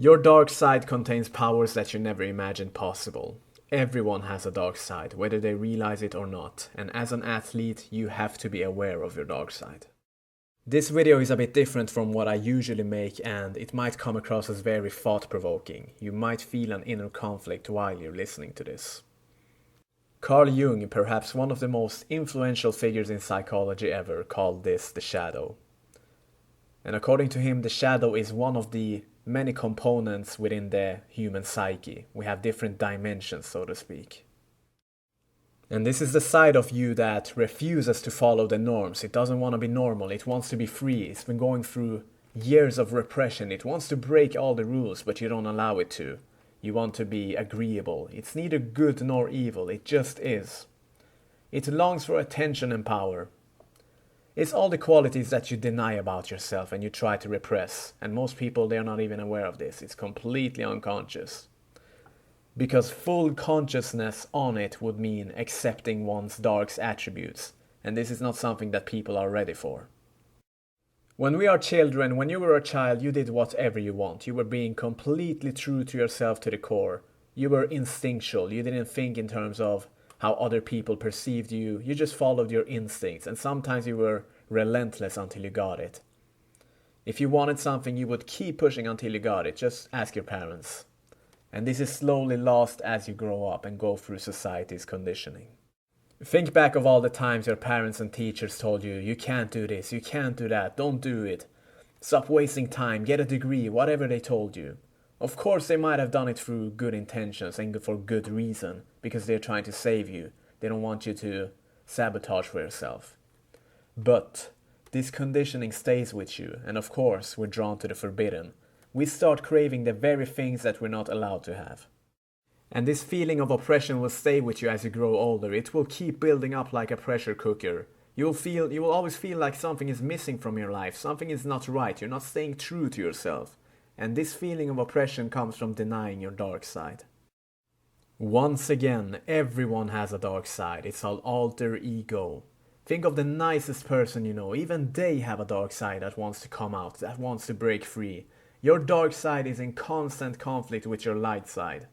Your dark side contains powers that you never imagined possible. Everyone has a dark side, whether they realize it or not, and as an athlete, you have to be aware of your dark side. This video is a bit different from what I usually make, and it might come across as very thought-provoking. You might feel an inner conflict while you're listening to this. Carl Jung, perhaps one of the most influential figures in psychology ever, called this the shadow. And according to him, the shadow is one of the many components within the human psyche. We have different dimensions, so to speak. And this is the side of you that refuses to follow the norms. It doesn't want to be normal. It wants to be free. It's been going through years of repression. It wants to break all the rules, but you don't allow it to. You want to be agreeable. It's neither good nor evil. It just is. It longs for attention and power. It's all the qualities that you deny about yourself and you try to repress. And most people, they're not even aware of this. It's completely unconscious. Because full consciousness on it would mean accepting one's dark attributes. And this is not something that people are ready for. When we are children, when you were a child, you did whatever you want. You were being completely true to yourself to the core. You were instinctual. You didn't think in terms of how other people perceived you. You just followed your instincts, and sometimes you were relentless until you got it. If you wanted something, you would keep pushing until you got it. Just ask your parents. And this is slowly lost as you grow up and go through society's conditioning. Think back of all the times your parents and teachers told you, you can't do this, you can't do that, don't do it. Stop wasting time, get a degree, whatever they told you. Of course they might have done it through good intentions and for good reason, because they're trying to save you. They don't want you to sabotage for yourself. But this conditioning stays with you, and of course we're drawn to the forbidden. We start craving the very things that we're not allowed to have. And this feeling of oppression will stay with you as you grow older. It will keep building up like a pressure cooker. You will always feel like something is missing from your life, something is not right, you're not staying true to yourself. And this feeling of oppression comes from denying your dark side. Once again, everyone has a dark side. It's called alter ego. Think of the nicest person you know. Even they have a dark side that wants to come out, that wants to break free. Your dark side is in constant conflict with your light side.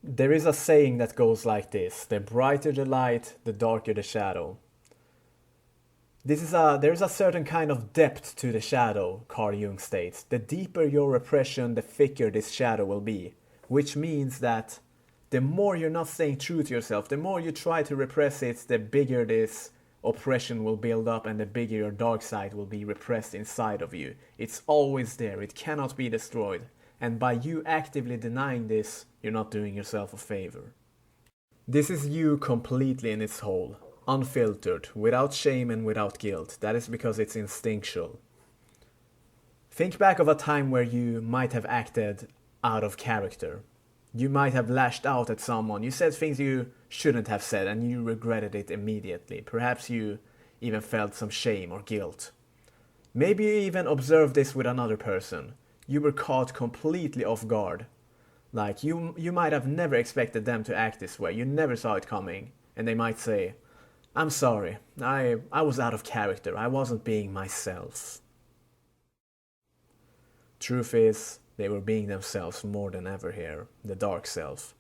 There is a saying that goes like this: the brighter the light, the darker the shadow. There is a certain kind of depth to the shadow, Carl Jung states. The deeper your repression, the thicker this shadow will be. Which means that the more you're not staying true to yourself, the more you try to repress it, the bigger this oppression will build up and the bigger your dark side will be repressed inside of you. It's always there, it cannot be destroyed. And by you actively denying this, you're not doing yourself a favor. This is you completely in its whole. Unfiltered, without shame and without guilt. That is because it's instinctual. Think back of a time where you might have acted out of character. You might have lashed out at someone. You said things you shouldn't have said and you regretted it immediately. Perhaps you even felt some shame or guilt. Maybe you even observed this with another person. You were caught completely off guard. Like you might have never expected them to act this way. You never saw it coming. And they might say, I'm sorry, I was out of character, I wasn't being myself. Truth is, they were being themselves more than ever here, the dark self.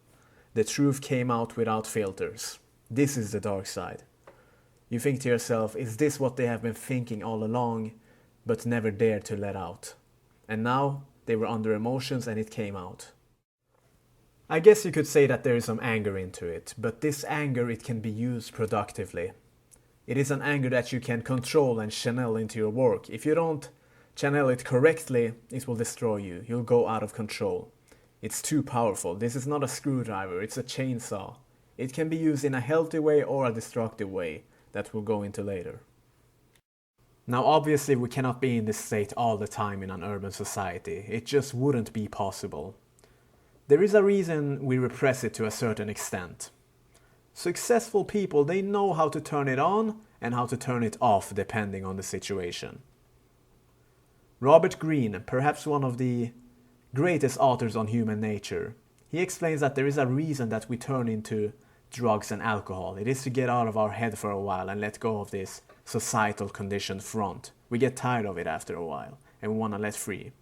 The truth came out without filters. This is the dark side. You think to yourself, is this what they have been thinking all along, but never dared to let out? And now, they were under emotions and it came out. I guess you could say that there is some anger into it, but this anger, it can be used productively. It is an anger that you can control and channel into your work. If you don't channel it correctly, it will destroy you. You'll go out of control. It's too powerful. This is not a screwdriver, it's a chainsaw. It can be used in a healthy way or a destructive way that we'll go into later. Now obviously we cannot be in this state all the time in an urban society. It just wouldn't be possible. There is a reason we repress it to a certain extent. Successful people, they know how to turn it on and how to turn it off depending on the situation. Robert Greene, perhaps one of the greatest authors on human nature, he explains that there is a reason that we turn into drugs and alcohol. It is to get out of our head for a while and let go of this societal conditioned front. We get tired of it after a while and we want to let free.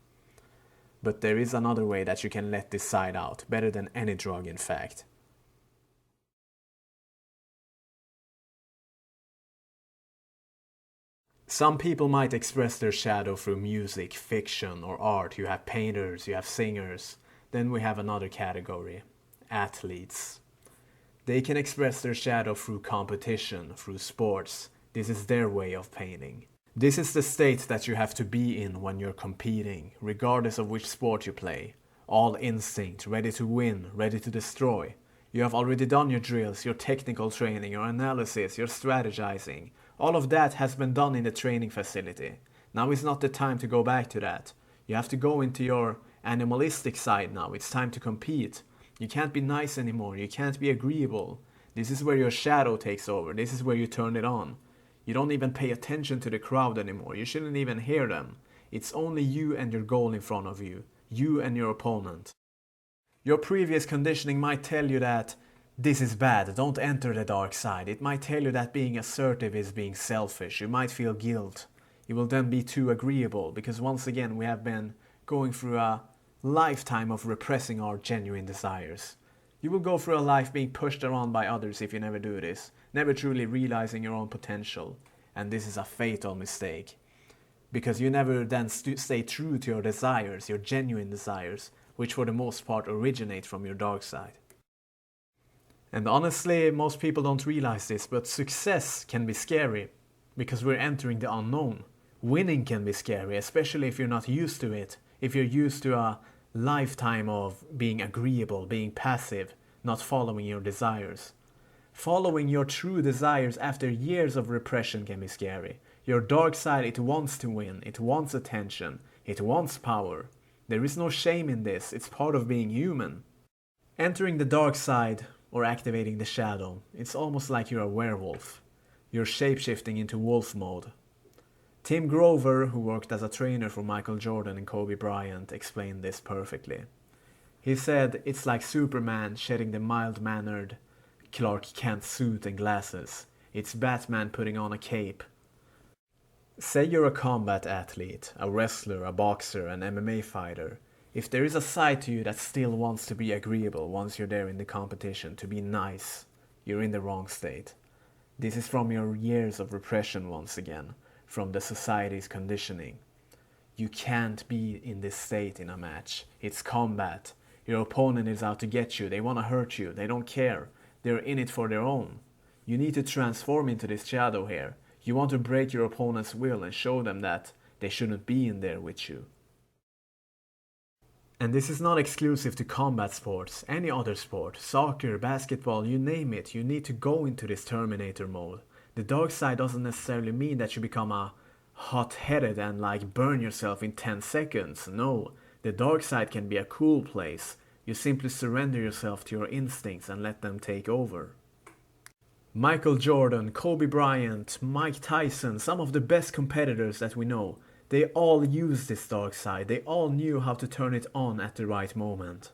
But there is another way that you can let this side out, better than any drug in fact. Some people might express their shadow through music, fiction, or art. You have painters, you have singers. Then we have another category, athletes. They can express their shadow through competition, through sports. This is their way of painting. This is the state that you have to be in when you're competing, regardless of which sport you play. All instinct, ready to win, ready to destroy. You have already done your drills, your technical training, your analysis, your strategizing. All of that has been done in the training facility. Now is not the time to go back to that. You have to go into your animalistic side now. It's time to compete. You can't be nice anymore. You can't be agreeable. This is where your shadow takes over. This is where you turn it on. You don't even pay attention to the crowd anymore. You shouldn't even hear them. It's only you and your goal in front of you. You and your opponent. Your previous conditioning might tell you that this is bad, don't enter the dark side. It might tell you that being assertive is being selfish. You might feel guilt. You will then be too agreeable, because once again we have been going through a lifetime of repressing our genuine desires. You will go through a life being pushed around by others if you never do this, never truly realizing your own potential. And this is a fatal mistake, because you never then stay true to your desires, your genuine desires, which for the most part originate from your dark side. And honestly, most people don't realize this, but success can be scary because we're entering the unknown. Winning can be scary, especially if you're not used to it, if you're used to a lifetime of being agreeable, being passive, not following your desires. Following your true desires after years of repression can be scary. Your dark side, it wants to win, it wants attention, it wants power. There is no shame in this, it's part of being human. Entering the dark side, or activating the shadow, it's almost like you're a werewolf. You're shapeshifting into wolf mode. Tim Grover, who worked as a trainer for Michael Jordan and Kobe Bryant, explained this perfectly. He said, it's like Superman shedding the mild-mannered Clark Kent suit and glasses. It's Batman putting on a cape. Say you're a combat athlete, a wrestler, a boxer, an MMA fighter. If there is a side to you that still wants to be agreeable once you're there in the competition, to be nice, you're in the wrong state. This is from your years of repression once again, from the society's conditioning. You can't be in this state in a match. It's combat. Your opponent is out to get you. They want to hurt you. They don't care. They're in it for their own. You need to transform into this shadow here. You want to break your opponent's will and show them that they shouldn't be in there with you. And this is not exclusive to combat sports, any other sport, soccer, basketball, you name it, you need to go into this Terminator mode. The dark side doesn't necessarily mean that you become a hot-headed and like burn yourself in 10 seconds. No, the dark side can be a cool place. You simply surrender yourself to your instincts and let them take over. Michael Jordan, Kobe Bryant, Mike Tyson, some of the best competitors that we know, they all used this dark side. They all knew how to turn it on at the right moment.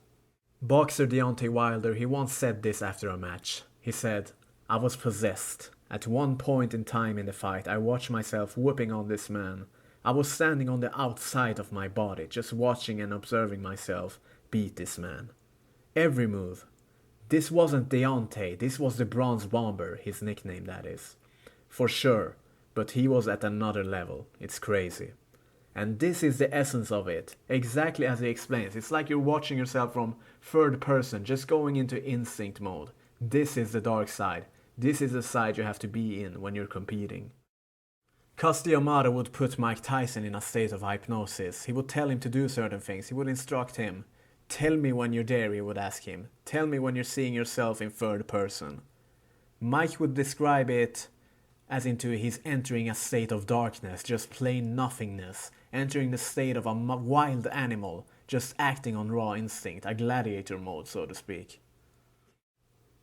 Boxer Deontay Wilder, he once said this after a match. He said, I was possessed. At one point in time in the fight, I watched myself whooping on this man. I was standing on the outside of my body, just watching and observing myself beat this man. Every move. This wasn't Deontay, this was the Bronze Bomber, his nickname that is. For sure, but he was at another level. It's crazy. And this is the essence of it, exactly as he explains. It's like you're watching yourself from third person, just going into instinct mode. This is the dark side. This is the side you have to be in when you're competing. Cus D'Amato would put Mike Tyson in a state of hypnosis. He would tell him to do certain things. He would instruct him. Tell me when you're there, he would ask him. Tell me when you're seeing yourself in third person. Mike would describe it as into he's entering a state of darkness, just plain nothingness, entering the state of a wild animal, just acting on raw instinct, a gladiator mode, so to speak.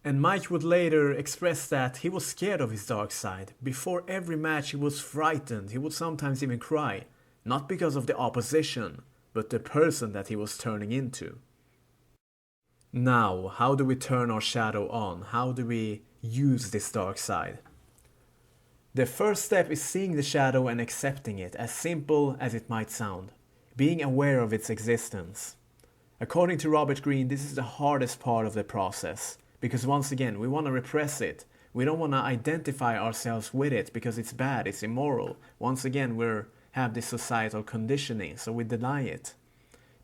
And Mike would later express that he was scared of his dark side. Before every match he was frightened, he would sometimes even cry, not because of the opposition, but the person that he was turning into. Now, how do we turn our shadow on? How do we use this dark side? The first step is seeing the shadow and accepting it, as simple as it might sound. being aware of its existence. According to Robert Greene, this is the hardest part of the process, because once again, we want to repress it. We don't want to identify ourselves with it because it's bad, it's immoral. Once again, we have this societal conditioning, so we deny it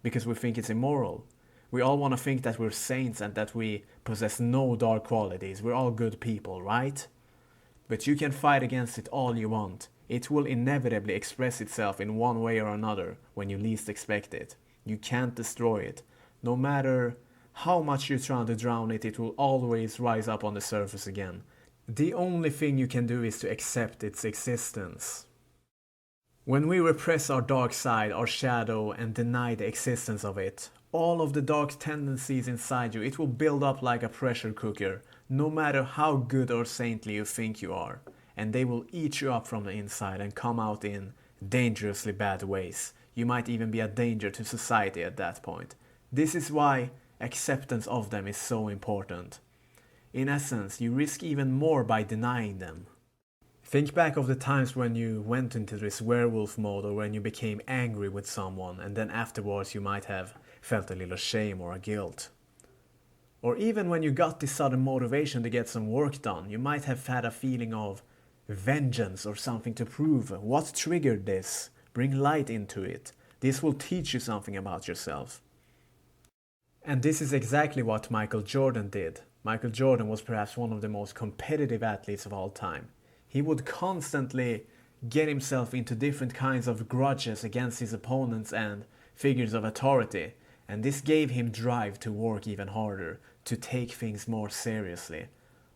because we think it's immoral. We all want to think that we're saints and that we possess no dark qualities. We're all good people, right? But you can fight against it all you want. It will inevitably express itself in one way or another when you least expect it. You can't destroy it. No matter how much you try to drown it, it will always rise up on the surface again. The only thing you can do is to accept its existence. When we repress our dark side, our shadow, and deny the existence of it, all of the dark tendencies inside you, it will build up like a pressure cooker, no matter how good or saintly you think you are. And they will eat you up from the inside and come out in dangerously bad ways. You might even be a danger to society at that point. This is why acceptance of them is so important. In essence, you risk even more by denying them. Think back of the times when you went into this werewolf mode or when you became angry with someone and then afterwards you might have felt a little shame or a guilt. Or even when you got this sudden motivation to get some work done, you might have had a feeling of vengeance or something to prove. What triggered this? Bring light into it. This will teach you something about yourself. And this is exactly what Michael Jordan did. Michael Jordan was perhaps one of the most competitive athletes of all time. He would constantly get himself into different kinds of grudges against his opponents and figures of authority, and this gave him drive to work even harder, to take things more seriously.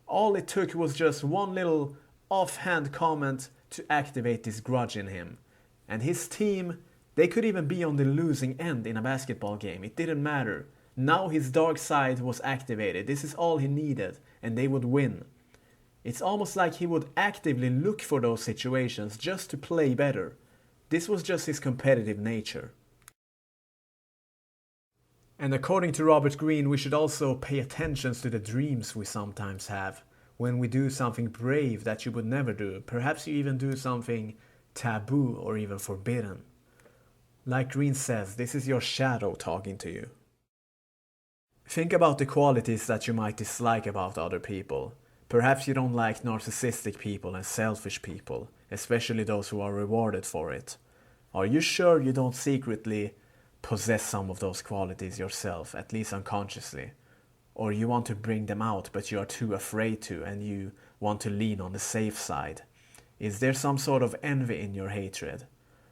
All it took was just one little offhand comment to activate this grudge in him. And his team, they could even be on the losing end in a basketball game. It didn't matter. Now his dark side was activated. This is all he needed, and they would win. It's almost like he would actively look for those situations just to play better. This was just his competitive nature. And according to Robert Greene, we should also pay attention to the dreams we sometimes have. When we do something brave that you would never do, perhaps you even do something taboo or even forbidden. Like Greene says, this is your shadow talking to you. Think about the qualities that you might dislike about other people. Perhaps you don't like narcissistic people and selfish people, especially those who are rewarded for it. Are you sure you don't secretly possess some of those qualities yourself, at least unconsciously? Or you want to bring them out but you are too afraid to and you want to lean on the safe side? Is there some sort of envy in your hatred?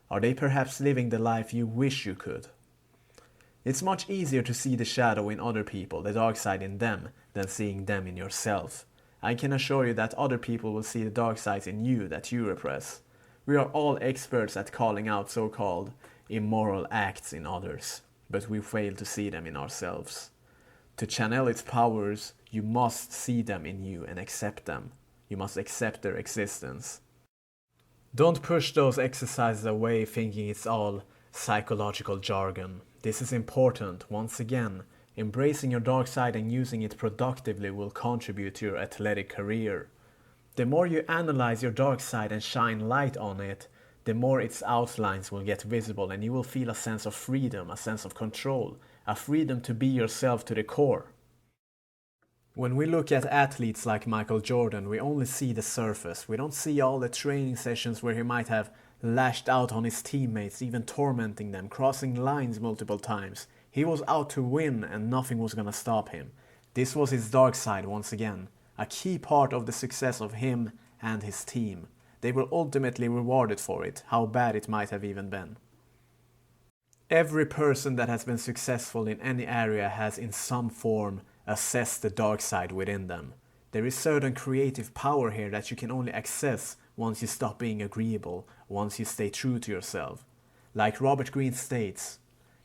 Are they perhaps living the life you wish you could? It's much easier to see the shadow in other people, the dark side in them, than seeing them in yourself. I can assure you that other people will see the dark sides in you that you repress. We are all experts at calling out so-called immoral acts in others, but we fail to see them in ourselves. To channel its powers, you must see them in you and accept them. You must accept their existence. Don't push those exercises away thinking it's all psychological jargon. This is important. Once again, embracing your dark side and using it productively will contribute to your athletic career. The more you analyze your dark side and shine light on it, the more its outlines will get visible and you will feel a sense of freedom, a sense of control, a freedom to be yourself to the core. When we look at athletes like Michael Jordan, we only see the surface. We don't see all the training sessions where he might have lashed out on his teammates, even tormenting them, crossing lines multiple times. He was out to win and nothing was gonna stop him. This was his dark side once again, a key part of the success of him and his team. They were ultimately rewarded for it, how bad it might have even been. Every person that has been successful in any area has in some form assessed the dark side within them. There is certain creative power here that you can only access once you stop being agreeable, once you stay true to yourself. Like Robert Greene states,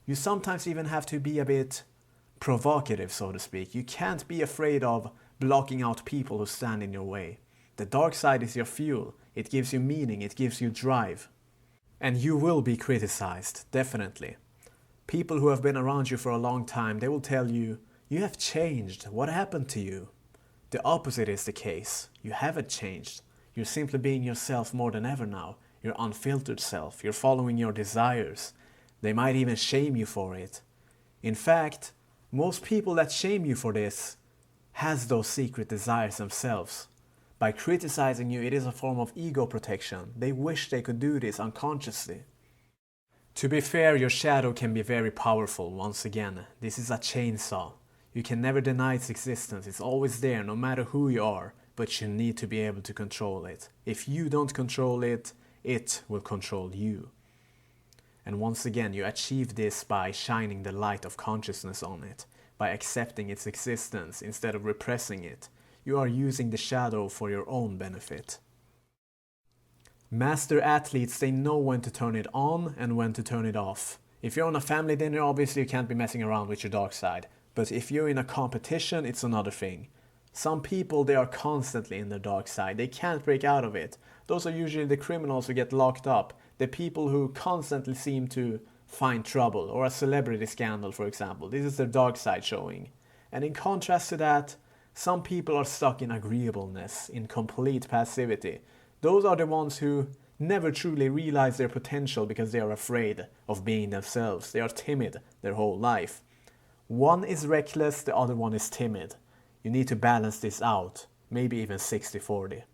you sometimes even have to be a bit provocative, so to speak. You can't be afraid of blocking out people who stand in your way. The dark side is your fuel. It gives you meaning, it gives you drive. And you will be criticized, definitely. People who have been around you for a long time, they will tell you, you have changed, what happened to you? The opposite is the case. You haven't changed. You're simply being yourself more than ever now. Your unfiltered self. You're following your desires. They might even shame you for it. In fact, most people that shame you for this has those secret desires themselves. By criticizing you, it is a form of ego protection. They wish they could do this unconsciously. To be fair, your shadow can be very powerful. Once again, this is a chainsaw. You can never deny its existence. It's always there, no matter who you are, but you need to be able to control it. If you don't control it, it will control you. And once again, you achieve this by shining the light of consciousness on it, by accepting its existence instead of repressing it. You are using the shadow for your own benefit. Master athletes, they know when to turn it on and when to turn it off. If you're on a family dinner, obviously you can't be messing around with your dark side. But if you're in a competition, it's another thing. Some people, they are constantly in their dark side. They can't break out of it. Those are usually the criminals who get locked up. The people who constantly seem to find trouble, or a celebrity scandal, for example. This is their dark side showing. And in contrast to that, some people are stuck in agreeableness, in complete passivity. Those are the ones who never truly realize their potential because they are afraid of being themselves. They are timid their whole life. One is reckless, the other one is timid. You need to balance this out, maybe even 60-40.